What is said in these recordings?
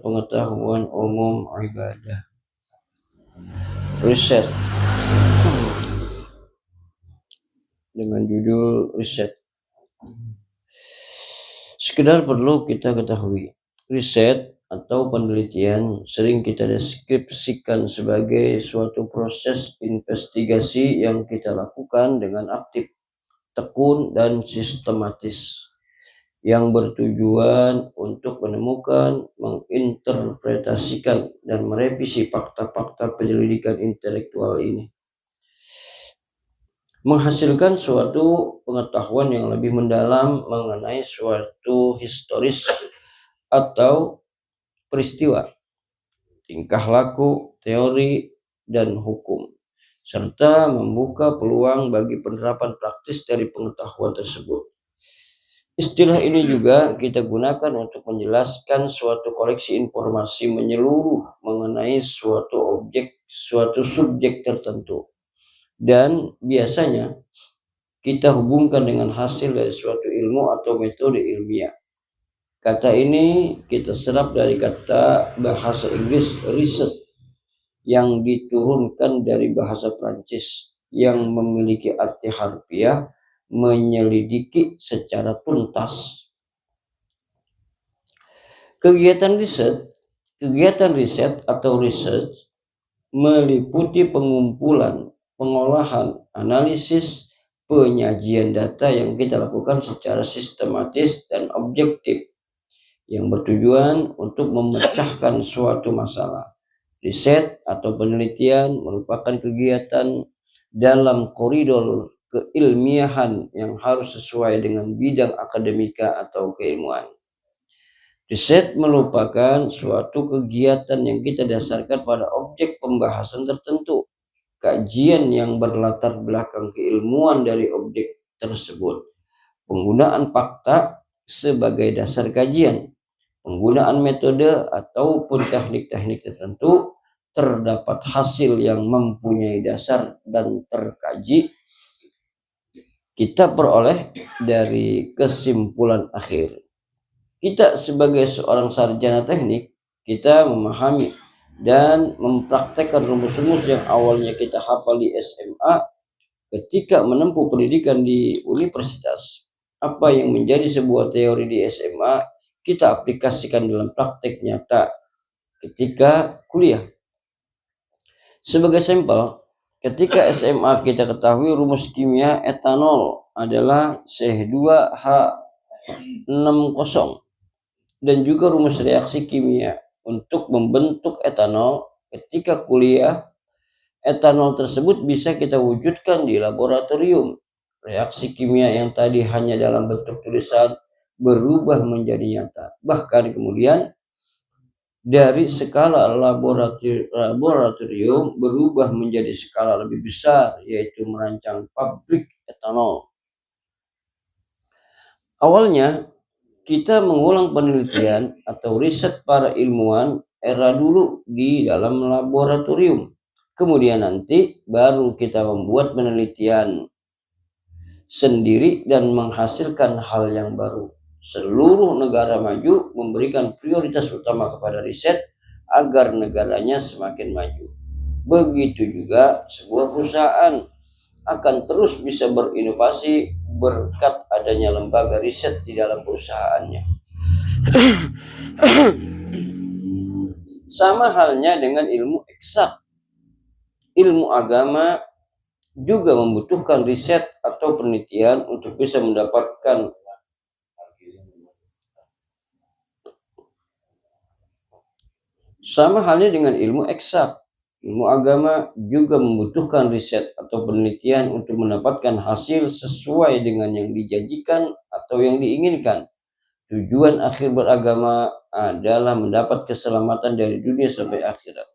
pengetahuan umum ibadah. Riset dengan judul riset. Sekedar perlu kita ketahui, riset atau penelitian sering kita deskripsikan sebagai suatu proses investigasi yang kita lakukan dengan aktif, tekun, dan sistematis, yang bertujuan untuk menemukan, menginterpretasikan, dan merevisi fakta-fakta penyelidikan intelektual ini, menghasilkan suatu pengetahuan yang lebih mendalam mengenai suatu historis atau peristiwa, tingkah laku, teori, dan hukum, serta membuka peluang bagi penerapan praktis dari pengetahuan tersebut. Istilah ini juga kita gunakan untuk menjelaskan suatu koleksi informasi menyeluruh mengenai suatu objek, suatu subjek tertentu, dan biasanya kita hubungkan dengan hasil dari suatu ilmu atau metode ilmiah. Kata ini kita serap dari kata bahasa Inggris research yang diturunkan dari bahasa Prancis yang memiliki arti harfiah menyelidiki secara tuntas. Kegiatan riset atau research meliputi pengumpulan, pengolahan, analisis, penyajian data yang kita lakukan secara sistematis dan objektif, yang bertujuan untuk memecahkan suatu masalah. Riset atau penelitian merupakan kegiatan dalam koridor keilmiahan yang harus sesuai dengan bidang akademika atau keilmuan. Riset merupakan suatu kegiatan yang kita dasarkan pada objek pembahasan tertentu, kajian yang berlatar belakang keilmuan dari objek tersebut, penggunaan fakta sebagai dasar kajian, penggunaan metode ataupun teknik-teknik tertentu, terdapat hasil yang mempunyai dasar dan terkaji, kita peroleh dari kesimpulan akhir. Kita sebagai seorang sarjana teknik, kita memahami dan mempraktekkan rumus-rumus yang awalnya kita hafal di SMA ketika menempuh pendidikan di universitas. Apa yang menjadi sebuah teori di SMA, kita aplikasikan dalam praktek nyata ketika kuliah. Sebagai sampel, ketika SMA kita ketahui rumus kimia etanol adalah C2H60, dan juga rumus reaksi kimia untuk membentuk etanol. Ketika kuliah, etanol tersebut bisa kita wujudkan di laboratorium. Reaksi kimia yang tadi hanya dalam bentuk tulisan berubah menjadi nyata. Bahkan kemudian dari skala laboratorium berubah menjadi skala lebih besar, yaitu merancang pabrik etanol. Awalnya kita mengulang penelitian atau riset para ilmuwan era dulu di dalam laboratorium. Kemudian nanti baru kita membuat penelitian sendiri dan menghasilkan hal yang baru. Seluruh negara maju memberikan prioritas utama kepada riset agar negaranya semakin maju. Begitu juga sebuah perusahaan akan terus bisa berinovasi berkat adanya lembaga riset di dalam perusahaannya. Sama halnya dengan ilmu eksak. Ilmu agama juga membutuhkan riset atau penelitian untuk bisa mendapatkan sama halnya dengan ilmu eksak. Ilmu agama juga membutuhkan riset atau penelitian untuk mendapatkan hasil sesuai dengan yang dijanjikan atau yang diinginkan. Tujuan akhir beragama adalah mendapat keselamatan dari dunia sampai akhirat.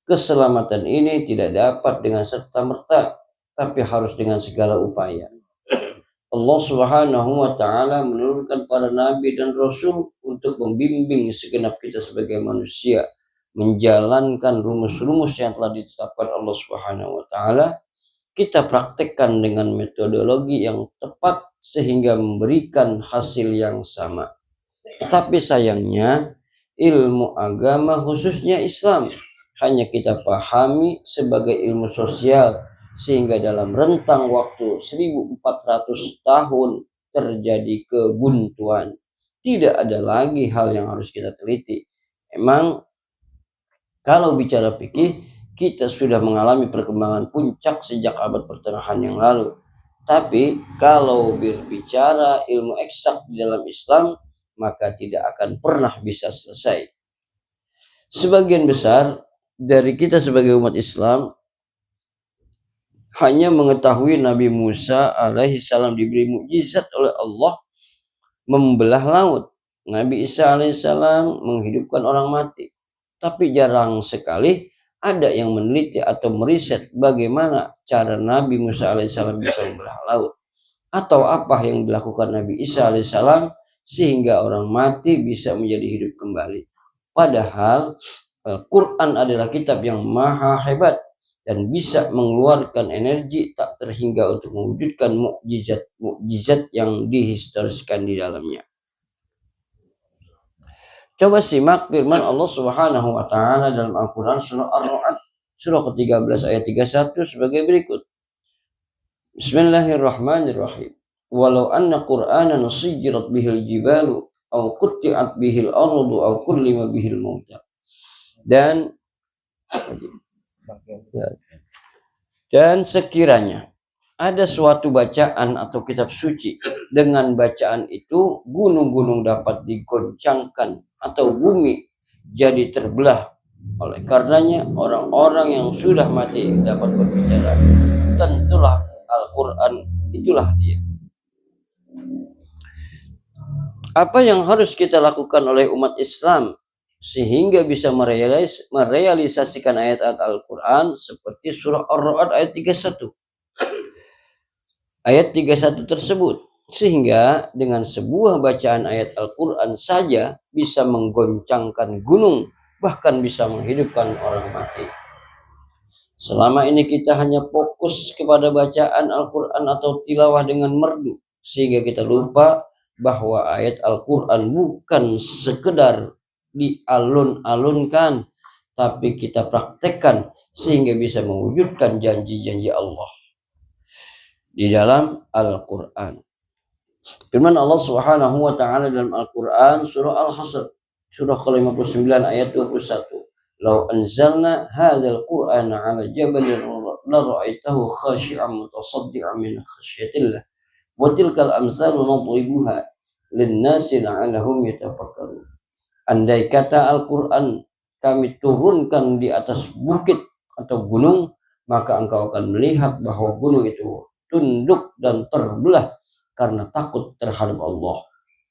Keselamatan ini tidak dapat dengan serta-merta, tapi harus dengan segala upaya. Allah Subhanahu wa Ta'ala menurunkan para nabi dan rasul untuk membimbing segenap kita sebagai manusia menjalankan rumus-rumus yang telah ditetapkan Allah Subhanahu wa Ta'ala. Kita praktekkan dengan metodologi yang tepat sehingga memberikan hasil yang sama. Tapi sayangnya ilmu agama khususnya Islam hanya kita pahami sebagai ilmu sosial, sehingga dalam rentang waktu 1400 tahun terjadi kebuntuan. Tidak ada lagi hal yang harus kita teliti. Emang kalau bicara fikih, kita sudah mengalami perkembangan puncak sejak abad pertengahan yang lalu. Tapi kalau berbicara ilmu eksak di dalam Islam, maka tidak akan pernah bisa selesai. Sebagian besar dari kita sebagai umat Islam hanya mengetahui Nabi Musa alaihissalam diberi mukjizat oleh Allah membelah laut. Nabi Isa alaihissalam menghidupkan orang mati. Tapi jarang sekali ada yang meneliti atau meriset bagaimana cara Nabi Musa alaihissalam bisa membelah laut, atau apa yang dilakukan Nabi Isa alaihissalam sehingga orang mati bisa menjadi hidup kembali. Padahal Al-Quran adalah kitab yang maha hebat dan bisa mengeluarkan energi tak terhingga untuk mewujudkan mukjizat yang dihistoriskan di dalamnya. Coba simak firman Allah Subhanahu wa taala dalam Al-Qur'an surah Ar-Ra'd surah ke-13 ayat 31 sebagai berikut. Bismillahirrahmanirrahim. Walau anna Qur'anan sujjirat bihil jibalu aw qutti'at bihil ardu aw kullima bihil mauta. Dan sekiranya ada suatu bacaan atau kitab suci, dengan bacaan itu gunung-gunung dapat digoncangkan atau bumi jadi terbelah. Oleh karenanya orang-orang yang sudah mati dapat berbicara. Tentulah Al-Quran itulah dia. Apa yang harus kita lakukan oleh umat Islam sehingga bisa merealisasikan ayat-ayat Al-Quran seperti surah Ar-Ra'd ayat 31. Ayat 31 tersebut, sehingga dengan sebuah bacaan ayat Al-Quran saja bisa menggoncangkan gunung, bahkan bisa menghidupkan orang mati. Selama ini kita hanya fokus kepada bacaan Al-Quran atau tilawah dengan merdu, sehingga kita lupa bahwa ayat Al-Quran bukan sekedar dialun-alunkan, tapi kita praktekkan sehingga bisa mewujudkan janji-janji Allah di dalam Al-Quran. Firman Allah Subhanahu wa taala dalam Al-Quran surah Al-Hasr surah ke-59 ayat 21. Lau anzalna hadzal Qur'ana 'ala jabalin la ra'aitahu khashi'an mutasaddi'an min khasyatillah wa tilkal amsalu nadribuha lin-nasi la'allahum yatafakkarun. Andai kata Al-Quran kami turunkan di atas bukit atau gunung, maka engkau akan melihat bahwa gunung itu tunduk dan terbelah karena takut terhadap Allah.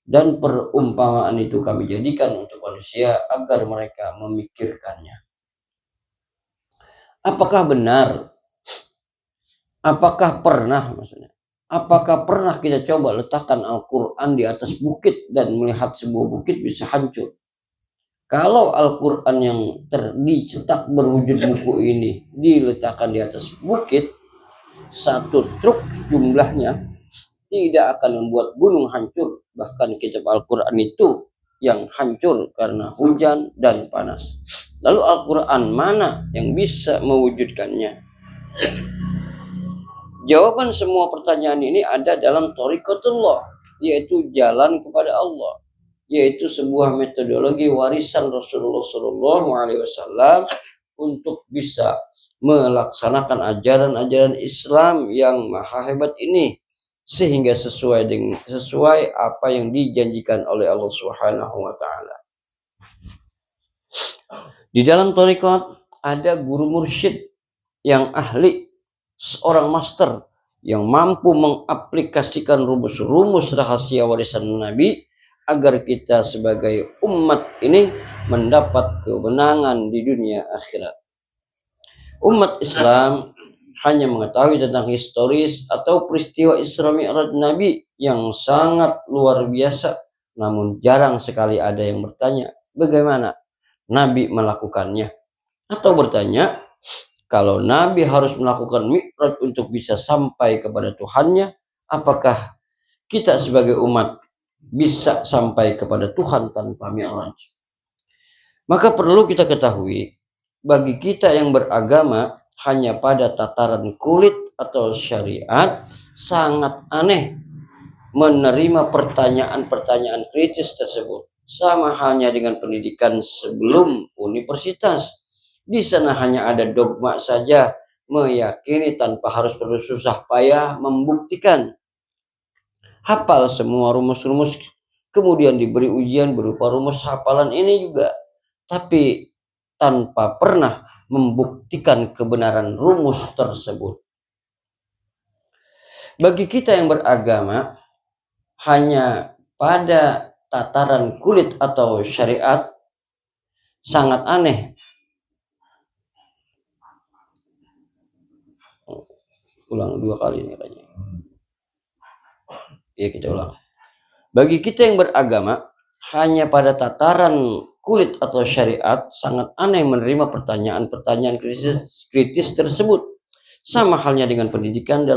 Dan perumpamaan itu kami jadikan untuk manusia agar mereka memikirkannya. Apakah benar? Apakah pernah maksudnya? Apakah pernah kita coba letakkan Al-Quran di atas bukit dan melihat sebuah bukit bisa hancur? Kalau Al-Quran yang dicetak berwujud buku ini diletakkan di atas bukit, satu truk jumlahnya tidak akan membuat gunung hancur. Bahkan kitab Al-Quran itu yang hancur karena hujan dan panas. Lalu Al-Quran mana yang bisa mewujudkannya? Jawaban semua pertanyaan ini ada dalam Thariqatullah, yaitu jalan kepada Allah, yaitu sebuah metodologi warisan Rasulullah SAW untuk bisa melaksanakan ajaran-ajaran Islam yang maha hebat ini, sehingga sesuai apa yang dijanjikan oleh Allah Subhanahu wa taala. Di dalam thariqat ada guru mursyid yang ahli, seorang master yang mampu mengaplikasikan rumus-rumus rahasia warisan Nabi agar kita sebagai umat ini mendapat kemenangan di dunia akhirat. Umat Islam hanya mengetahui tentang historis atau peristiwa Isra Mi'raj Nabi yang sangat luar biasa, namun jarang sekali ada yang bertanya bagaimana Nabi melakukannya, atau bertanya kalau Nabi harus melakukan Mi'raj untuk bisa sampai kepada Tuhannya, apakah kita sebagai umat bisa sampai kepada Tuhan tanpa Mi'raj? Maka perlu kita ketahui, bagi kita yang beragama hanya pada tataran kulit atau syariat, sangat aneh menerima pertanyaan-pertanyaan kritis tersebut. Sama halnya dengan pendidikan sebelum universitas. Di sana hanya ada dogma saja, meyakini tanpa harus bersusah payah membuktikan. Hafal semua rumus-rumus, kemudian diberi ujian berupa rumus hafalan ini juga, tapi tanpa pernah membuktikan kebenaran rumus tersebut. Bagi kita yang beragama hanya pada tataran kulit atau syariat, sangat aneh. Ulang 2 kali ini katanya. Ya, kita ulang. Bagi kita yang beragama hanya pada tataran kulit atau syariat, sangat aneh menerima pertanyaan-pertanyaan kritis tersebut. Sama halnya dengan pendidikan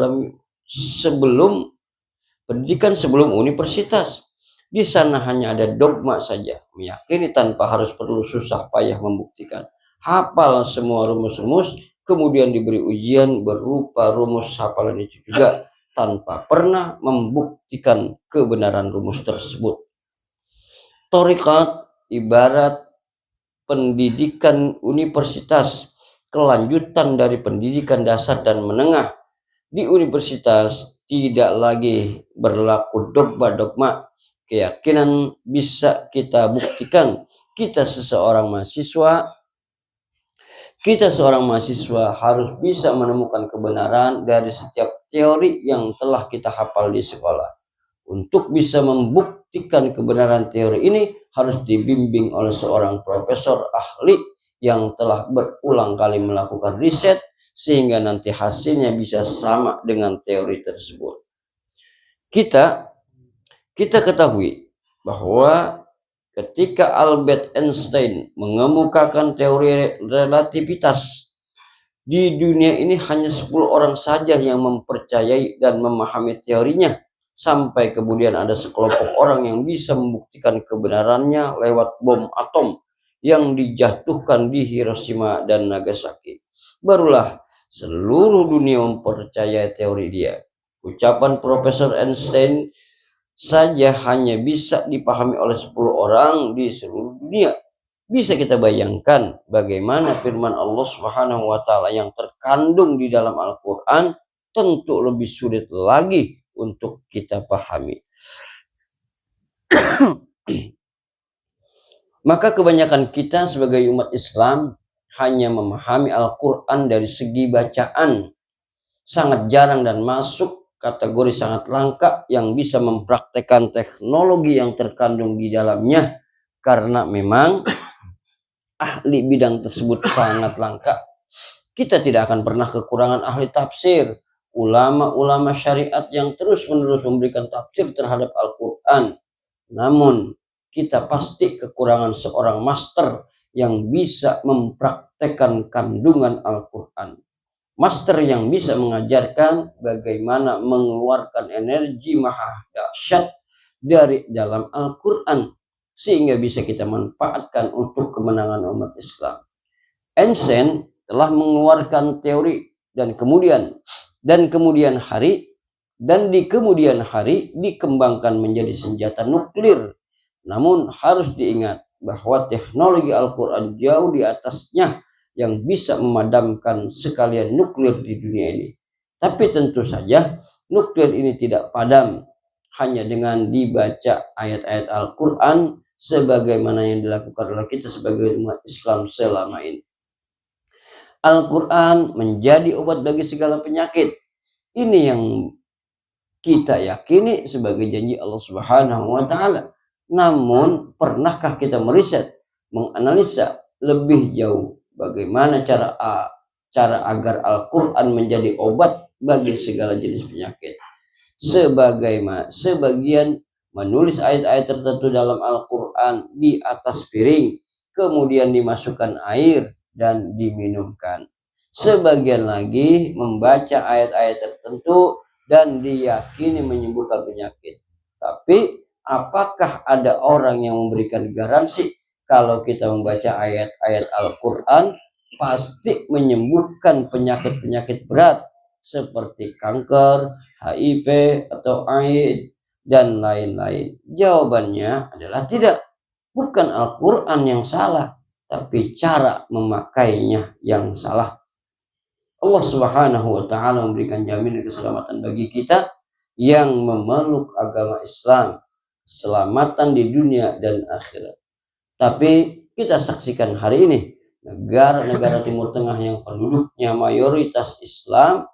sebelum universitas. Di sana hanya ada dogma saja, meyakini tanpa harus perlu susah payah membuktikan. Hafal semua rumus-rumus, kemudian diberi ujian berupa rumus hafalan itu juga, tanpa pernah membuktikan kebenaran rumus tersebut. Thariqat ibarat pendidikan universitas, kelanjutan dari pendidikan dasar dan menengah. Di universitas tidak lagi berlaku dogma-dogma, keyakinan bisa kita buktikan. Kita seorang mahasiswa harus bisa menemukan kebenaran dari setiap teori yang telah kita hafal di sekolah. Untuk bisa membuktikan kebenaran teori ini harus dibimbing oleh seorang profesor ahli yang telah berulang kali melakukan riset sehingga nanti hasilnya bisa sama dengan teori tersebut. Kita ketahui bahwa ketika Albert Einstein mengemukakan teori relativitas, di dunia ini hanya 10 orang saja yang mempercayai dan memahami teorinya, sampai kemudian ada sekelompok orang yang bisa membuktikan kebenarannya lewat bom atom yang dijatuhkan di Hiroshima dan Nagasaki. Barulah seluruh dunia mempercayai teori dia. Ucapan Profesor Einstein saja hanya bisa dipahami oleh 10 orang di seluruh dunia. Bisa kita bayangkan bagaimana firman Allah Subhanahu wa taala yang terkandung di dalam Al-Qur'an tentu lebih sulit lagi untuk kita pahami. Maka kebanyakan kita sebagai umat Islam hanya memahami Al-Qur'an dari segi bacaan. Sangat jarang dan masuk kategori sangat langka yang bisa mempraktekkan teknologi yang terkandung di dalamnya, karena memang ahli bidang tersebut sangat langka. Kita tidak akan pernah kekurangan ahli tafsir, ulama-ulama syariat yang terus-menerus memberikan tafsir terhadap Al-Quran. Namun kita pasti kekurangan seorang master yang bisa mempraktekkan kandungan Al-Quran. Master yang bisa mengajarkan bagaimana mengeluarkan energi maha dahsyat dari dalam Al-Quran sehingga bisa kita manfaatkan untuk kemenangan umat Islam. Einstein telah mengeluarkan teori dan di kemudian hari dikembangkan menjadi senjata nuklir. Namun harus diingat bahwa teknologi Al-Quran jauh di atasnya yang bisa memadamkan sekalian nuklir di dunia ini. Tapi tentu saja nuklir ini tidak padam hanya dengan dibaca ayat-ayat Al-Quran sebagaimana yang dilakukan oleh kita sebagai umat Islam selama ini. Al-Quran menjadi obat bagi segala penyakit. Ini yang kita yakini sebagai janji Allah Subhanahu wa taala. Namun pernahkah kita meriset, menganalisa lebih jauh bagaimana cara agar Al-Quran menjadi obat bagi segala jenis penyakit? Sebagian menulis ayat-ayat tertentu dalam Al-Quran di atas piring, kemudian dimasukkan air dan diminumkan. Sebagian lagi membaca ayat-ayat tertentu dan diyakini menyembuhkan penyakit. Tapi apakah ada orang yang memberikan garansi kalau kita membaca ayat-ayat Al-Quran pasti menyembuhkan penyakit-penyakit berat seperti kanker, HIV atau AIDS dan lain-lain? Jawabannya adalah tidak. Bukan Al-Quran yang salah, tapi cara memakainya yang salah. Allah Subhanahu wa Ta'ala memberikan jaminan keselamatan bagi kita yang memeluk agama Islam, keselamatan di dunia dan akhirat. Tapi kita saksikan hari ini negara-negara Timur Tengah yang penduduknya mayoritas Islam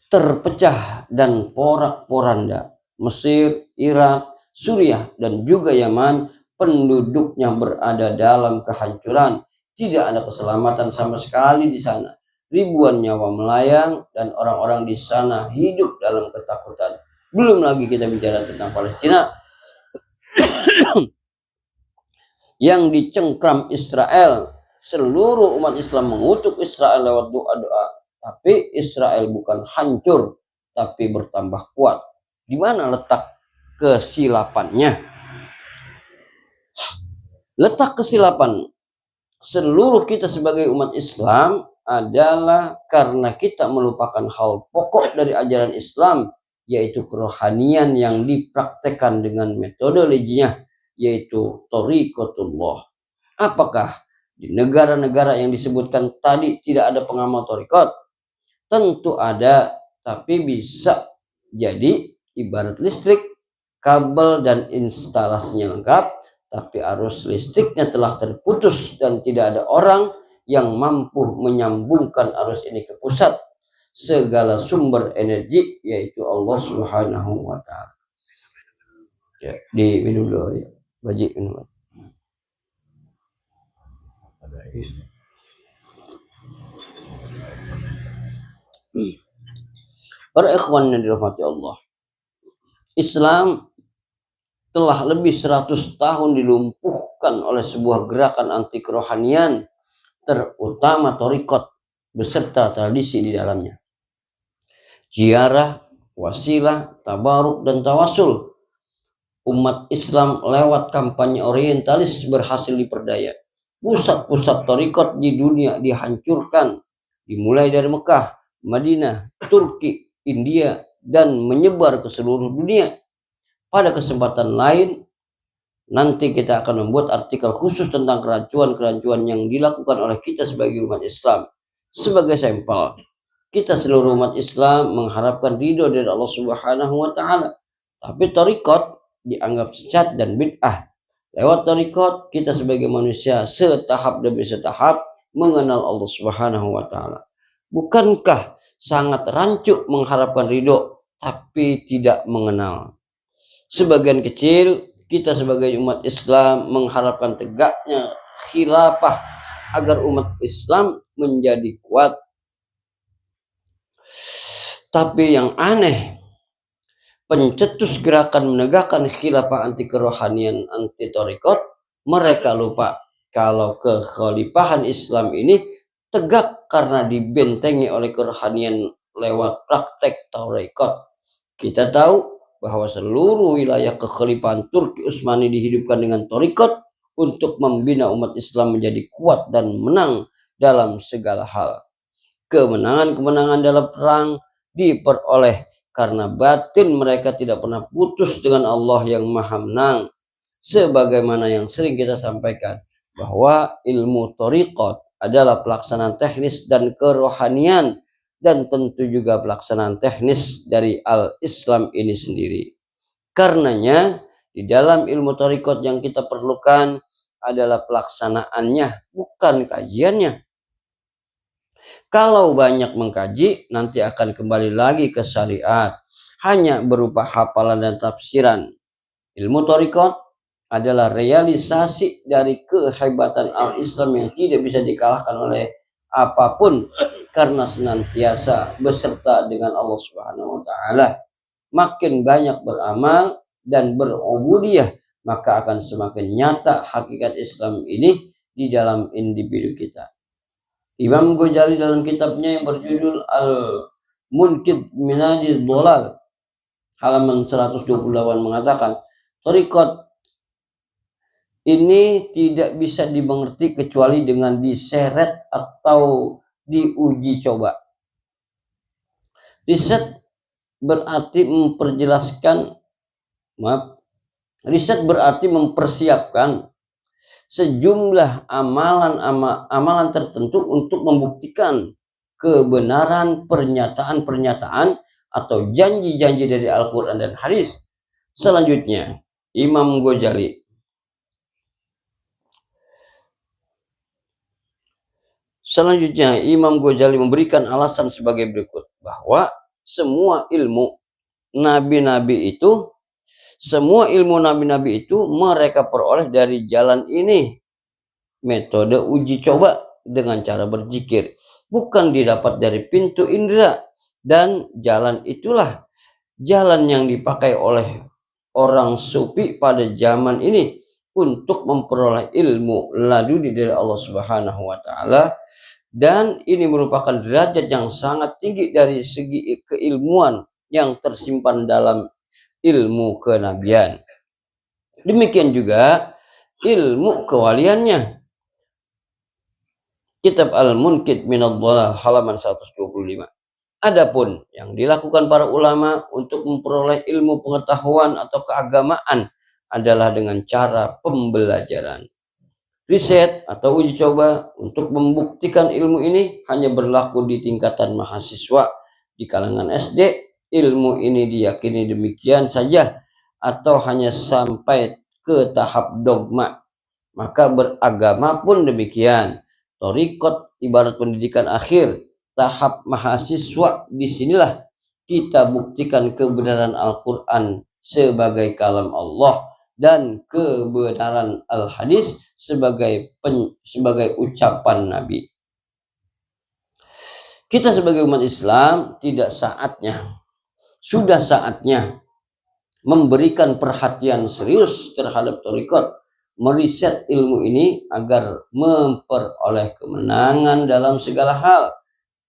terpecah dan porak-poranda. Mesir, Irak, Suriah dan juga Yaman penduduknya berada dalam kehancuran. Tidak ada keselamatan sama sekali di sana. Ribuan nyawa melayang dan orang-orang di sana hidup dalam ketakutan. Belum lagi kita bicara tentang Palestina yang dicengkram Israel. Seluruh umat Islam mengutuk Israel lewat doa-doa. Tapi Israel bukan hancur, tapi bertambah kuat. Di mana letak kesilapannya? Letak kesilapan seluruh kita sebagai umat Islam adalah karena kita melupakan hal pokok dari ajaran Islam, yaitu kerohanian yang dipraktekkan dengan metodologinya, yaitu Thariqatullah. Apakah di negara-negara yang disebutkan tadi tidak ada pengamal thariqat? Tentu ada, tapi bisa jadi ibarat listrik, kabel dan instalasinya lengkap, tapi arus listriknya telah terputus dan tidak ada orang yang mampu menyambungkan arus ini ke pusat segala sumber energi, yaitu Allah Subhanahu wa Ta'ala. Ya, diminum dulu ya, wajib minum. Para ikhwan yang dirahmati Allah, Islam telah lebih 100 tahun dilumpuhkan oleh sebuah gerakan anti kerohanian, terutama thariqat beserta tradisi di dalamnya. Ziarah, wasilah, tabaruk, dan tawasul. Umat Islam lewat kampanye orientalis berhasil diperdaya. Pusat-pusat thariqat di dunia dihancurkan, dimulai dari Mekah, Madinah, Turki, India, dan menyebar ke seluruh dunia. Pada kesempatan lain, nanti kita akan membuat artikel khusus tentang kerancuan-kerancuan yang dilakukan oleh kita sebagai umat Islam. Sebagai sampel, kita seluruh umat Islam mengharapkan ridho dari Allah Subhanahu wa Ta'ala. Tapi thariqat dianggap sesat dan bid'ah. Lewat thariqat, kita sebagai manusia setahap demi setahap mengenal Allah Subhanahu wa Ta'ala. Bukankah sangat rancu mengharapkan ridho tapi tidak mengenal? Sebagian kecil kita sebagai umat Islam mengharapkan tegaknya khilafah agar umat Islam menjadi kuat. Tapi yang aneh, pencetus gerakan menegakkan khilafah anti kerohanian, anti thariqat, mereka lupa kalau kekhalifahan Islam ini tegak karena dibentengi oleh kerohanian lewat praktek thariqat. Kita tahu bahwa seluruh wilayah kekhalifahan Turki Utsmani dihidupkan dengan thariqat untuk membina umat Islam menjadi kuat dan menang dalam segala hal. Kemenangan-kemenangan dalam perang diperoleh karena batin mereka tidak pernah putus dengan Allah yang Maha Menang. Sebagaimana yang sering kita sampaikan, bahwa ilmu thariqat adalah pelaksanaan teknis dan kerohanian, dan tentu juga pelaksanaan teknis dari al-Islam ini sendiri. Karenanya di dalam ilmu thariqat yang kita perlukan adalah pelaksanaannya, bukan kajiannya. Kalau banyak mengkaji, nanti akan kembali lagi ke syariat, hanya berupa hafalan dan tafsiran. Ilmu thariqat adalah realisasi dari kehebatan al-Islam yang tidak bisa dikalahkan oleh apapun, karena senantiasa beserta dengan Allah Subhanahu wa Ta'ala. Makin banyak beramal dan berubudiyah, maka akan semakin nyata hakikat Islam ini di dalam individu kita. Imam Ghazali dalam kitabnya yang berjudul Al-Munqidh Minhajid Dhalal halaman 128 mengatakan, thariqat ini tidak bisa dimengerti kecuali dengan diseret atau diuji coba. Riset berarti mempersiapkan sejumlah amalan tertentu untuk membuktikan kebenaran pernyataan-pernyataan atau janji-janji dari Al-Quran dan hadis. Selanjutnya, Imam Ghazali memberikan alasan sebagai berikut, bahwa semua ilmu nabi-nabi itu mereka peroleh dari jalan ini, metode uji coba dengan cara berzikir, bukan didapat dari pintu indera. Dan jalan itulah jalan yang dipakai oleh orang sufi pada zaman ini untuk memperoleh ilmu laduni dari Allah Subhanahu wa Ta'ala. Dan ini merupakan derajat yang sangat tinggi dari segi keilmuan yang tersimpan dalam ilmu kenabian. Demikian juga ilmu kewaliannya. Kitab Al-Munqidh Minadh Dhalal halaman 125. Adapun yang dilakukan para ulama untuk memperoleh ilmu pengetahuan atau keagamaan adalah dengan cara pembelajaran. Riset atau uji coba untuk membuktikan ilmu ini hanya berlaku di tingkatan mahasiswa. Di kalangan SD, ilmu ini diyakini demikian saja atau hanya sampai ke tahap dogma. Maka beragama pun demikian. Thariqat ibarat pendidikan akhir. Tahap mahasiswa, disinilah kita buktikan kebenaran Al-Quran sebagai kalam Allah dan kebenaran Al-Hadis sebagai ucapan Nabi. Kita sebagai umat Islam sudah saatnya memberikan perhatian serius terhadap thariqat, meriset ilmu ini agar memperoleh kemenangan dalam segala hal.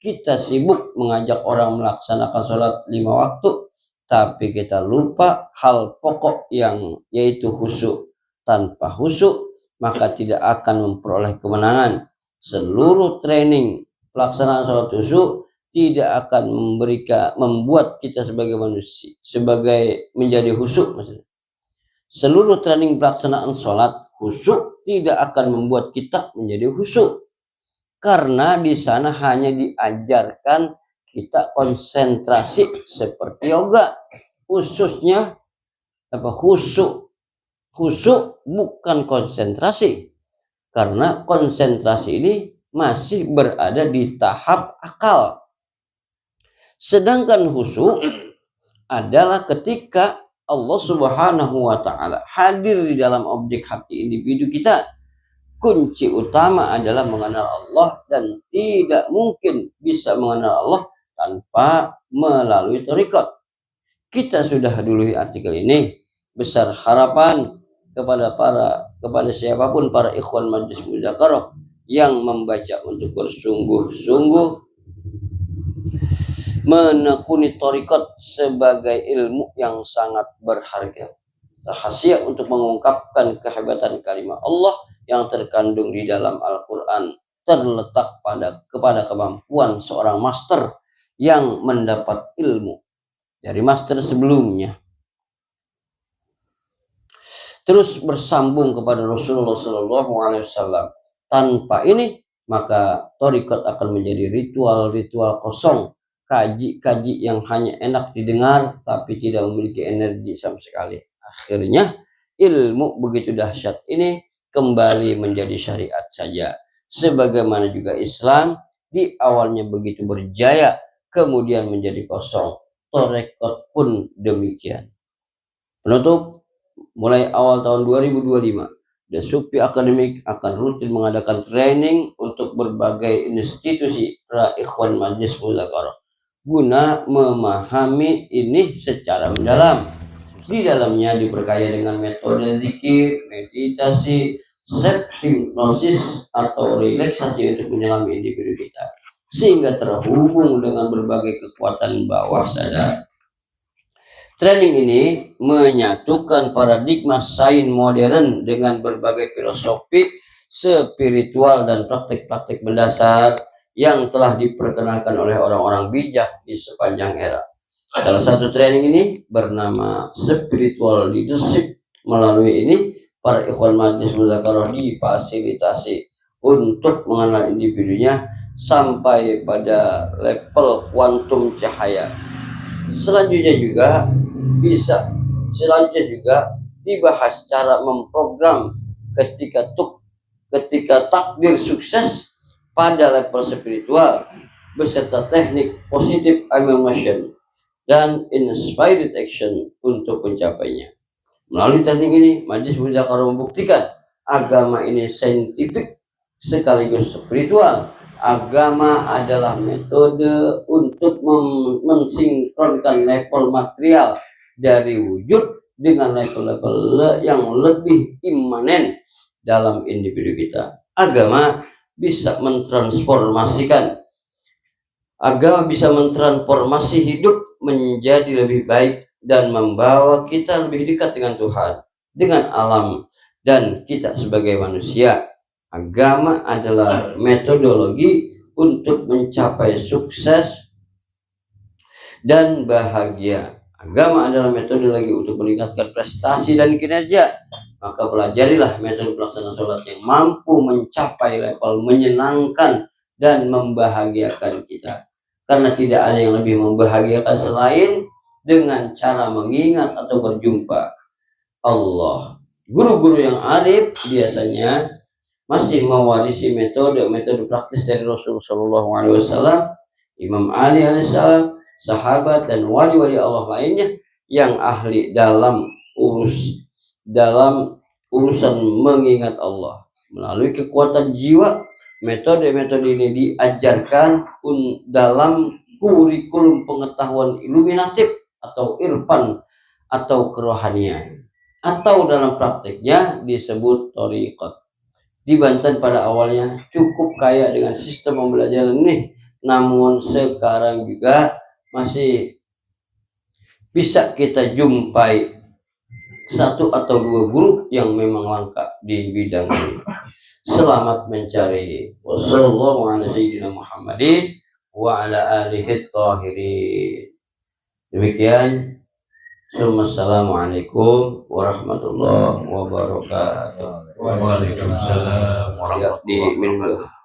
Kita sibuk mengajak orang melaksanakan sholat 5 waktu, tapi kita lupa hal pokok yaitu khusyuk. Tanpa khusyuk, maka tidak akan memperoleh kemenangan. Seluruh training pelaksanaan sholat khusyuk tidak akan membuat kita sebagai manusia, menjadi khusyuk. Maksudnya, seluruh training pelaksanaan sholat khusyuk tidak akan membuat kita menjadi khusyuk. Karena di sana hanya diajarkan kita konsentrasi seperti yoga, khususnya khusyuk bukan konsentrasi, karena konsentrasi ini masih berada di tahap akal. Sedangkan khusyuk adalah ketika Allah Subhanahu wa Ta'ala hadir di dalam objek hati individu kita. Kunci utama adalah mengenal Allah, dan tidak mungkin bisa mengenal Allah tanpa melalui thariqat. Kita sudah dulu artikel ini. Besar harapan kepada siapapun para ikhwan Majlis Mudzakarah yang membaca untuk bersungguh-sungguh menekuni thariqat sebagai ilmu yang sangat berharga. Rahasia untuk mengungkapkan kehebatan kalimat Allah yang terkandung di dalam Al-Quran terletak kepada kemampuan seorang master yang mendapat ilmu dari master sebelumnya, terus bersambung kepada Rasulullah SAW. Tanpa ini, maka thariqat akan menjadi ritual-ritual kosong, kaji-kaji yang hanya enak didengar tapi tidak memiliki energi sama sekali. Akhirnya ilmu begitu dahsyat ini kembali menjadi syariat saja. Sebagaimana juga Islam di awalnya begitu berjaya, kemudian menjadi kosong. Thariqat pun demikian. Penutup, mulai awal tahun 2025, The Sufi Academic akan rutin mengadakan training untuk berbagai institusi para ikhwan Majlis Mudzakarah guna memahami ini secara mendalam. Di dalamnya diperkaya dengan metode zikir, meditasi, self hipnosis atau relaksasi untuk menyelami individu kita, sehingga terhubung dengan berbagai kekuatan bawah sadar. Training ini menyatukan paradigma sains modern dengan berbagai filosofi spiritual dan praktik-praktik mendasar yang telah diperkenalkan oleh orang-orang bijak di sepanjang era. Salah satu training ini bernama Spiritual Leadership. Melalui ini, para ikhwan majlis muzakarah difasilitasi untuk mengenal individunya sampai pada level kuantum cahaya. Selanjutnya juga dibahas cara memprogram ketika takdir sukses pada level spiritual beserta teknik positive affirmation dan inspired action untuk mencapainya. Melalui teknik ini, Majlis Muzakarah membuktikan agama ini saintifik sekaligus spiritual. Agama adalah metode untuk mensinkronkan level material dari wujud dengan level-level yang lebih imanen dalam individu kita. Agama bisa mentransformasi hidup menjadi lebih baik dan membawa kita lebih dekat dengan Tuhan, dengan alam, dan kita sebagai manusia. Agama adalah metodologi untuk mencapai sukses dan bahagia. Agama adalah metodologi untuk meningkatkan prestasi dan kinerja. Maka pelajarilah metode pelaksana sholat yang mampu mencapai level menyenangkan dan membahagiakan kita. Karena tidak ada yang lebih membahagiakan selain dengan cara mengingat atau berjumpa Allah. Guru-guru yang arif biasanya masih mewarisi metode praktis dari Rasulullah SAW, Imam Ali alaihissalam, sahabat dan wali-wali Allah lainnya yang ahli dalam urusan mengingat Allah. Melalui kekuatan jiwa, metode-metode ini diajarkan dalam kurikulum pengetahuan iluminatif atau irfan atau kerohanian, atau dalam prakteknya disebut thariqat. Di Banten pada awalnya cukup kaya dengan sistem pembelajaran ini, namun sekarang juga masih bisa kita jumpai satu atau dua guru yang memang langka di bidang ini. Selamat mencari. Wassalamualaikum Muhammadin wa ala alihi tahirin. Demikian. Assalamualaikum warahmatullahi wabarakatuh. Waalaikumsalam warahmatullahi wabarakatuh.